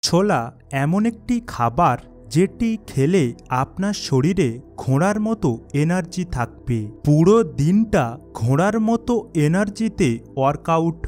ছোলা এমন একটি খাবার যেটি খেলে আপনার শরীরে ঘোড়ার মতো এনার্জি থাকবে। পুরো দিনটা ঘোড়ার মতো এনার্জিতে ওয়ার্কআউট,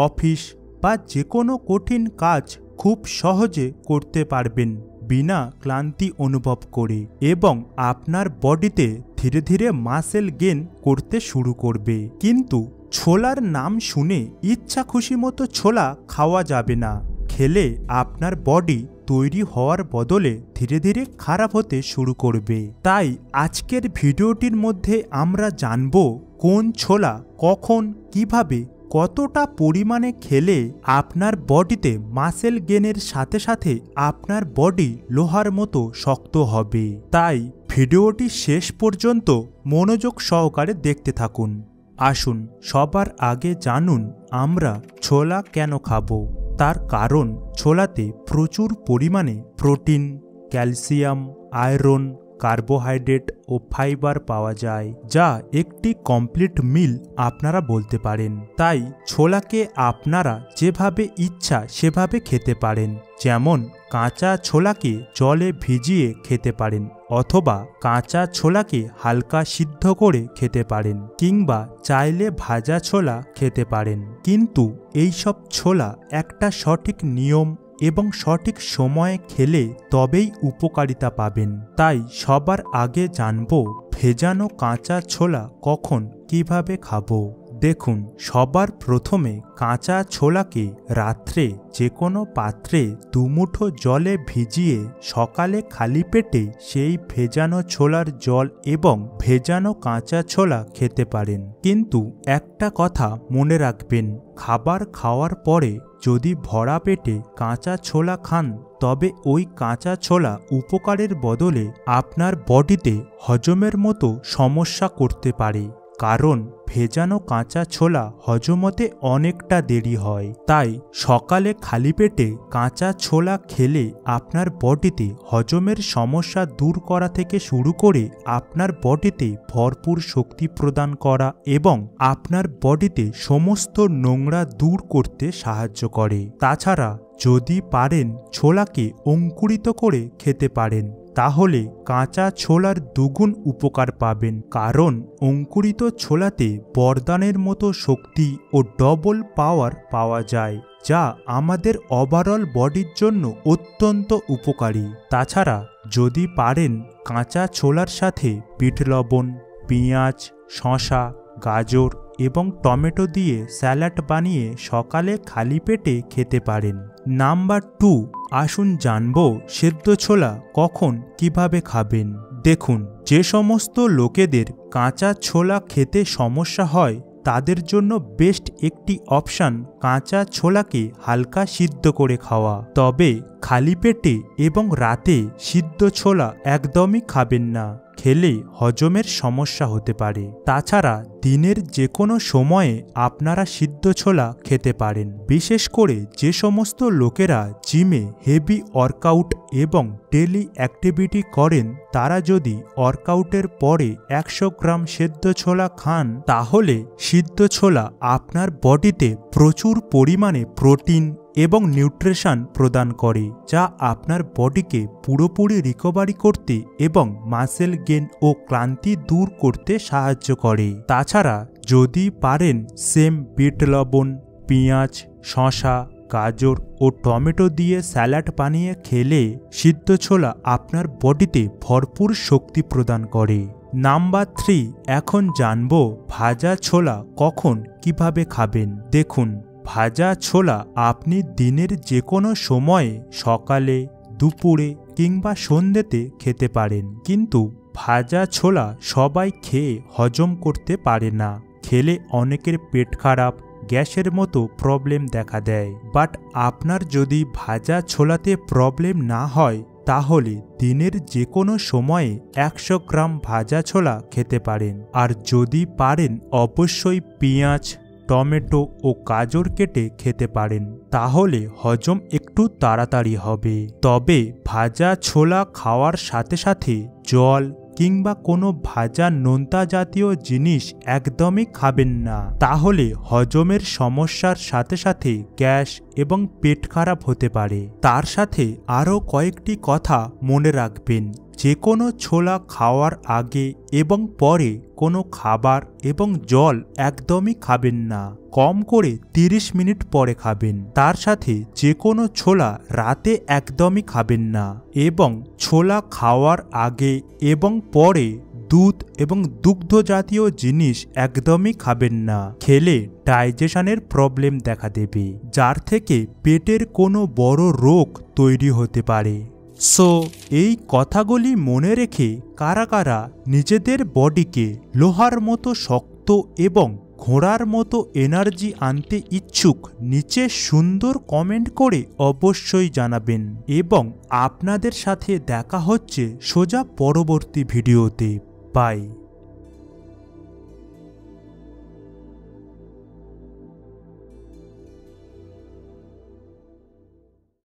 অফিস বা যে কোনো কঠিন কাজ খুব সহজে করতে পারবেন বিনা ক্লান্তি অনুভব করে, এবং আপনার বডিতে ধীরে ধীরে মাসেল গেইন করতে শুরু করবে। কিন্তু ছোলার নাম শুনে ইচ্ছা খুশি মতো ছোলা খাওয়া যাবে না। খেলে আপনার বডি তৈরি হওয়ার বদলে ধীরে ধীরে খারাপ হতে শুরু করবে। তাই আজকের ভিডিওটির মধ্যে আমরা জানব কোন ছোলা কখন, কিভাবে, কতটা পরিমাণে খেলে আপনার বডিতে মাসেল গেইনের সাথে সাথে আপনার বডি লোহার মতো শক্ত হবে। তাই ভিডিওটি শেষ পর্যন্ত মনোযোগ সহকারে দেখতে থাকুন। আসুন সবার আগে জানুন আমরা ছোলা কেন খাবো। তার কারণ ছোলাতে প্রচুর পরিমাণে প্রোটিন, ক্যালসিয়াম, আয়রন, কার্বোহাইড্রেট ও ফাইবার পাওয়া যায়, যা একটি কমপ্লিট মিল আপনারা বলতে পারেন। তাই ছোলাকে আপনারা যেভাবে ইচ্ছা সেভাবে খেতে পারেন। যেমন কাঁচা ছোলাকে জলে ভিজিয়ে খেতে পারেন, অথবা কাঁচা ছোলাকে হালকা সিদ্ধ করে খেতে পারেন, কিংবা চাইলে ভাজা ছোলা খেতে পারেন। কিন্তু এইসব ছোলা একটা সঠিক নিয়ম এবং সঠিক সময়ে খেলে তবেই উপকারিতা পাবেন। তাই সবার আগে জানব ভেজানো কাঁচা ছোলা কখন, কিভাবে খাবো। দেখুন, সবার প্রথমে কাঁচা ছোলাকে রাত্রে যে কোনো পাত্রে দুমুঠো জলে ভিজিয়ে সকালে খালি পেটে সেই ভেজানো ছোলার জল এবং ভেজানো কাঁচা ছোলা খেতে পারেন। কিন্তু একটা কথা মনে রাখবেন, খাবার খাওয়ার পরে যদি ভরা পেটে কাঁচা ছোলা খান তবে ওই কাঁচা ছোলা উপকারের বদলে আপনার বডিতে হজমের মতো সমস্যা করতে পারে, কারণ ভেজানো কাঁচা ছোলা হজম হতে অনেকটা দেরি হয়। তাই সকালে খালি পেটে কাঁচা ছোলা খেলে আপনার বডিতে হজমের সমস্যা দূর করা থেকে শুরু করে আপনার বডিতে ভরপুর শক্তি প্রদান করা এবং আপনার বডিতে সমস্ত নোংরা দূর করতে সাহায্য করে। তাছাড়া যদি পারেন ছোলাকে অঙ্কুরিত করে খেতে পারেন, তাহলে কাঁচা ছোলার দ্বিগুণ উপকার পাবেন, কারণ অঙ্কুরিত ছোলাতে বরদানের মতো শক্তি ও ডবল পাওয়ার পাওয়া যায়, যা আমাদের ওভারঅল বডির জন্য অত্যন্ত উপকারী। তাছাড়া যদি পারেন কাঁচা ছোলার সাথে বিট লবণ, পেঁয়াজ, শসা, গাজর এবং টমেটো দিয়ে স্যালাড বানিয়ে সকালে খালি পেটে খেতে পারেন। নাম্বার 2, আসুন জানব সেদ্ধ ছোলা কখন, কিভাবে খাবেন। দেখুন, যে সমস্ত লোকেদের কাঁচা ছোলা খেতে সমস্যা হয় তাদের জন্য বেস্ট একটি অপশান কাঁচা ছোলাকে হালকা সিদ্ধ করে খাওয়া। তবে খালি পেটে এবং রাতে সিদ্ধ ছোলা একদমই খাবেন না, খেলে হজমের সমস্যা হতে পারে। তাছাড়া দিনের যে কোনো সময়ে আপনারা সিদ্ধ ছোলা খেতে পারেন। বিশেষ করে যে সমস্ত লোকেরা জিমে হেভি ওয়ার্কআউট এবং ডেলি অ্যাক্টিভিটি করেন, তারা যদি ওয়ার্কআউটের পরে 100 গ্রাম সেদ্ধ ছোলা খান, তাহলে সিদ্ধ ছোলা আপনার বডিতে প্রচুর পরিমাণে প্রোটিন এবং নিউট্রিশন প্রদান করে, যা আপনার বডিকে পুরোপুরি রিকভারি করতে এবং মাসেল গেইন ও ক্লান্তি দূর করতে সাহায্য করে। তাছাড়া যদি পারেন সেম বিট লবণ, পেঁয়াজ, শসা, গাজর ও টমেটো দিয়ে স্যালাড বানিয়ে খেলে সিদ্ধ ছোলা আপনার বডিতে ভরপুর শক্তি প্রদান করে। নাম্বার 3, এখন জানব ভাজা ছোলা কখন, কিভাবে খাবেন। দেখুন, ভাজা ছোলা আপনি দিনের যে কোনো সময়ে সকালে, দুপুরে কিংবা সন্ধ্যেতে খেতে পারেন। কিন্তু ভাজা ছোলা সবাই খেয়ে হজম করতে পারে না। খেলে অনেকের পেট খারাপ, গ্যাসের মতো প্রবলেম দেখা দেয়। বাট আপনার যদি ভাজা ছোলাতে প্রবলেম না হয়, তাহলে দিনের যে কোনো সময়ে 100 গ্রাম ভাজা ছোলা খেতে পারেন। আর যদি পারেন অবশ্যই পেঁয়াজ, টমেটো ও গাজর কেটে খেতে পারেন, তাহলে হজম একটু তাড়াতাড়ি হবে। তবে ভাজা ছোলা খাওয়ার সাথে সাথে জল, কিংবা কোনো ভাজা নোনতা জাতীয় জিনিস একদমই খাবেন না। তাহলে হজমের সমস্যার সাথে সাথে গ্যাস এবং পেট খারাপ হতে পারে। তার সাথে আরও কয়েকটি কথা মনে রাখবেন। যে কোনো ছোলা খাওয়ার আগে এবং পরে কোনো খাবার এবং জল একদমই খাবেন না। কম করে 30 মিনিট পরে খাবেন। তার সাথে যে কোনো ছোলা রাতে একদমই খাবেন না এবং ছোলা খাওয়ার আগে এবং পরে দুধ এবং দুগ্ধ জাতীয় জিনিস একদমই খাবেন না। খেলে ডাইজেশনের প্রবলেম দেখা দেবে, যার থেকে পেটের কোনো বড় রোগ তৈরি হতে পারে। সো এই কথাগুলি মনে রেখে কারা কারা নিজেদের বডিকে লোহার মতো শক্ত এবং ঘোড়ার মতো এনার্জি আনতে ইচ্ছুক, নিচে সুন্দর কমেন্ট করে অবশ্যই জানাবেন। এবং আপনাদের সাথে দেখা হচ্ছে সোজা পরবর্তী ভিডিওতে। বাই।